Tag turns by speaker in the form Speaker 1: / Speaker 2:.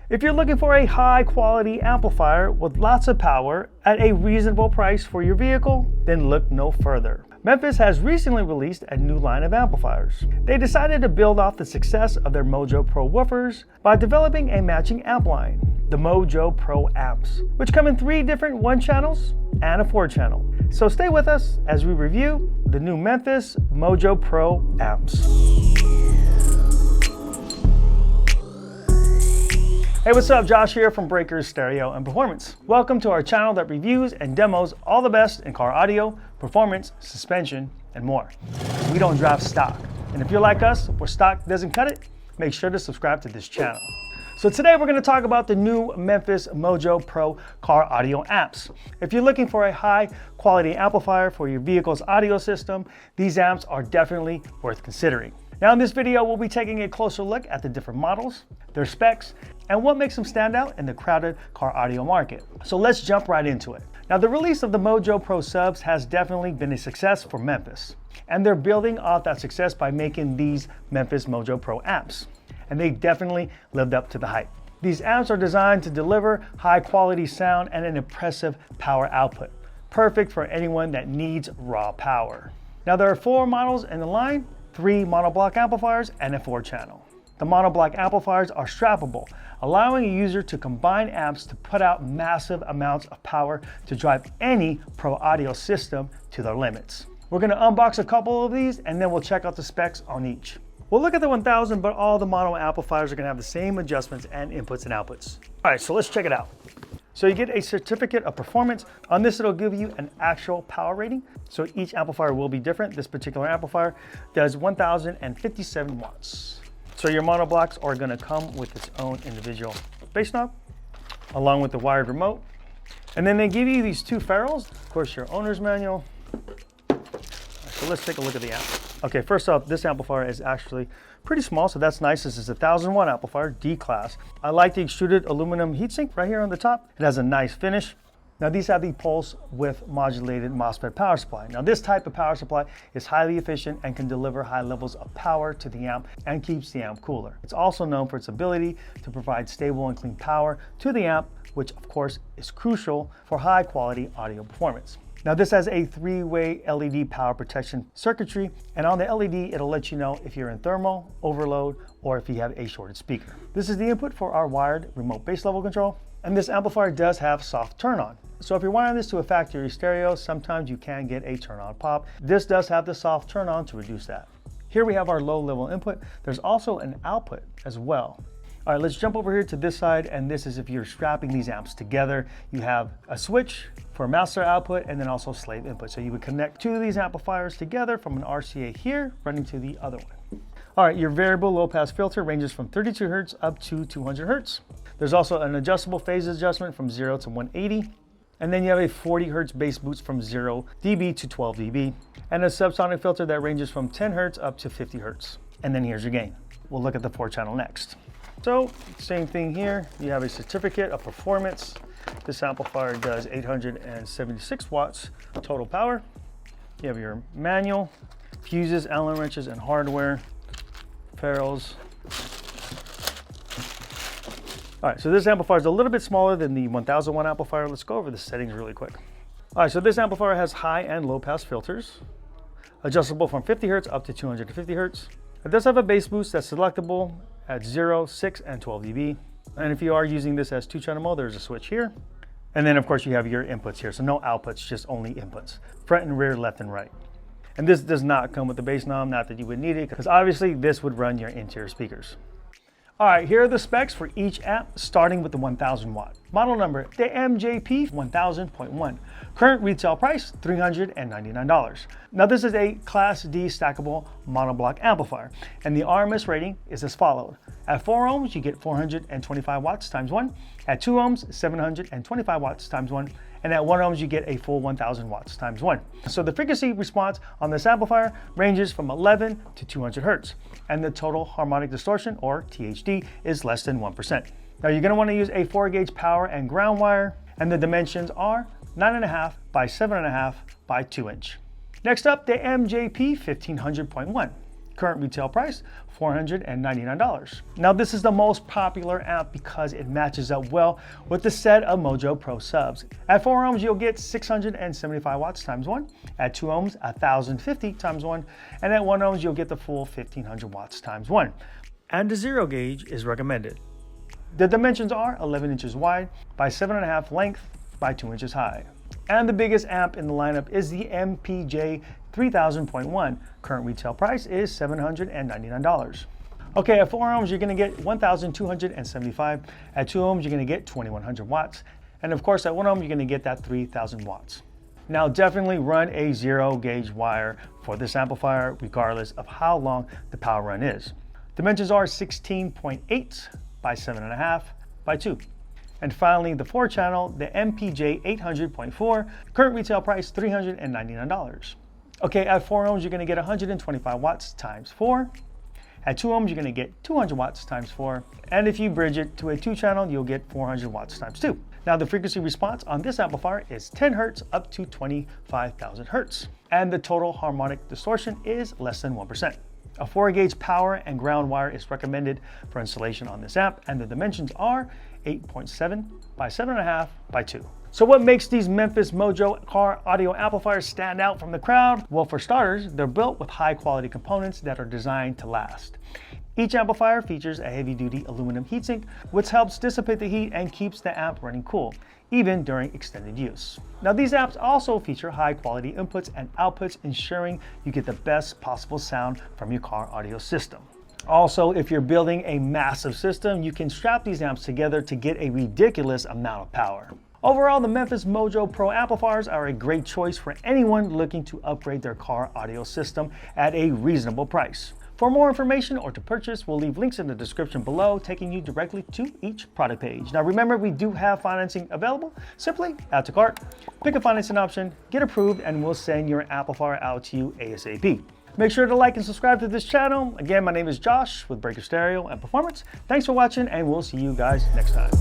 Speaker 1: If you're looking for a high quality amplifier with lots of power at a reasonable price for your vehicle, then look no further. Memphis has recently released a new line of amplifiers. They decided to build off the success of their Mojo Pro woofers by developing a matching amp line, the Mojo Pro amps, which come in 3 different 1 channels and a 4 channel. So stay with us as we review the new Memphis Mojo Pro amps. Hey, what's up? Josh here from Breakers Stereo and Performance. Welcome to our channel that reviews and demos all the best in car audio, performance, suspension, and more. We don't drive stock. And if you're like us, where stock doesn't cut it, make sure to subscribe to this channel. So today we're going to talk about the new Memphis Mojo Pro car audio amps. If you're looking for a high quality amplifier for your vehicle's audio system, these amps are definitely worth considering. Now in this video, we'll be taking a closer look at the different models, their specs, and what makes them stand out in the crowded car audio market. So let's jump right into it. Now the release of the Mojo Pro subs has definitely been a success for Memphis, and they're building off that success by making these Memphis Mojo Pro amps. And they definitely lived up to the hype. These amps are designed to deliver high quality sound and an impressive power output, perfect for anyone that needs raw power. Now there are 4 models in the line, 3 monoblock amplifiers and a 4 channel. The monoblock amplifiers are strappable, allowing a user to combine amps to put out massive amounts of power to drive any pro audio system to their limits. We're going to unbox a couple of these and then we'll check out the specs on each. We'll look at the 1000, but all the mono amplifiers are going to have the same adjustments and inputs and outputs. All right, so let's check it out. So you get a certificate of performance. On this, it'll give you an actual power rating. So each amplifier will be different. This particular amplifier does 1057 watts. So your monoblocks are going to come with its own individual bass knob, along with the wired remote. And then they give you these 2 ferrules, of course, your owner's manual. So let's take a look at the amp. Okay, first off, this amplifier is actually pretty small, so that's nice. This is a 1001 amplifier, D class. I like the extruded aluminum heatsink right here on the top. It has a nice finish. Now these have the pulse width modulated MOSFET power supply. Now this type of power supply is highly efficient and can deliver high levels of power to the amp and keeps the amp cooler. It's also known for its ability to provide stable and clean power to the amp, which of course is crucial for high quality audio performance. Now this has a 3-way LED power protection circuitry, and on the LED it'll let you know if you're in thermal, overload, or if you have a shorted speaker. This is the input for our wired remote bass level control, and this amplifier does have soft turn on. So if you're wiring this to a factory stereo, sometimes you can get a turn on pop. This does have the soft turn on to reduce that. Here we have our low level input. There's also an output as well. All right, let's jump over here to this side, and this is if you're strapping these amps together. You have a switch for master output and then also slave input. So you would connect 2 of these amplifiers together from an RCA here running to the other one. All right, your variable low pass filter ranges from 32 Hertz up to 200 Hertz. There's also an adjustable phase adjustment from 0 to 180. And then you have a 40 Hertz bass boost from 0 dB to 12 dB. And a subsonic filter that ranges from 10 Hertz up to 50 Hertz. And then here's your gain. We'll look at the 4 channel next. So same thing here. You have a certificate of performance. This amplifier does 876 watts total power. You have your manual, fuses, Allen wrenches, and hardware, ferrules. All right, so this amplifier is a little bit smaller than the 1001 amplifier. Let's go over the settings really quick. All right, so this amplifier has high and low pass filters, adjustable from 50 Hertz up to 250 Hertz. It does have a bass boost that's selectable at 0, 6, and 12 dB. And if you are using this as 2-channel mode, there's a switch here. And then of course you have your inputs here. So no outputs, just only inputs. Front and rear, left and right. And this does not come with the bass knob, not that you would need it, because obviously this would run your interior speakers. All right, here are the specs for each amp, starting with the 1000 watt. Model number, the MJP1000.1. Current retail price, $399. Now this is a Class D stackable monoblock amplifier, and the RMS rating is as followed. At 4 ohms, you get 425 watts times 1. At 2 ohms, 725 watts times 1. And at 1 ohms, you get a full 1000 watts times 1. So the frequency response on this amplifier ranges from 11 to 200 Hertz. And the total harmonic distortion, or THD, is less than 1%. Now you're going to want to use a 4-gauge power and ground wire, and the dimensions are 9.5 by 7.5 by 2 inch. Next up, the MJP1500.1. Current retail price, $499. Now this is the most popular amp because it matches up well with the set of Mojo Pro subs. At 4 ohms, you'll get 675 watts times 1. At 2 ohms, 1050 times 1. And at 1 ohms, you'll get the full 1500 watts times 1. And the 0 gauge is recommended. The dimensions are 11 inches wide by 7.5 length by 2 inches high. And the biggest amp in the lineup is the MPJ3000.1. Current retail price is $799. Okay, at 4 ohms, you're gonna get 1,275. At 2 ohms, you're gonna get 2,100 watts. And of course, at 1 ohm, you're gonna get that 3,000 watts. Now definitely run a 0 gauge wire for this amplifier, regardless of how long the power run is. Dimensions are 16.8 by 7.5 by 2. And finally, the 4-channel, the MPJ800.4, current retail price $399. Okay, at 4 ohms, you're gonna get 125 watts times 4. At 2 ohms, you're gonna get 200 watts times 4. And if you bridge it to a 2-channel, you'll get 400 watts times 2. Now the frequency response on this amplifier is 10 hertz up to 25,000 hertz. And the total harmonic distortion is less than 1%. A 4 gauge power and ground wire is recommended for installation on this amp, and the dimensions are 8.7 by 7.5 by 2. So what makes these Memphis Mojo car audio amplifiers stand out from the crowd? Well, for starters, they're built with high quality components that are designed to last. Each amplifier features a heavy-duty aluminum heatsink, which helps dissipate the heat and keeps the amp running cool, even during extended use. Now these amps also feature high-quality inputs and outputs, ensuring you get the best possible sound from your car audio system. Also, if you're building a massive system, you can strap these amps together to get a ridiculous amount of power. Overall, the Memphis Mojo Pro amplifiers are a great choice for anyone looking to upgrade their car audio system at a reasonable price. For more information or to purchase, we'll leave links in the description below, taking you directly to each product page. Now remember, we do have financing available. Simply add to cart, pick a financing option, get approved, and we'll send your amplifier out to you ASAP. Make sure to like and subscribe to this channel. Again, my name is Josh with Breaker Stereo and Performance. Thanks for watching, and we'll see you guys next time.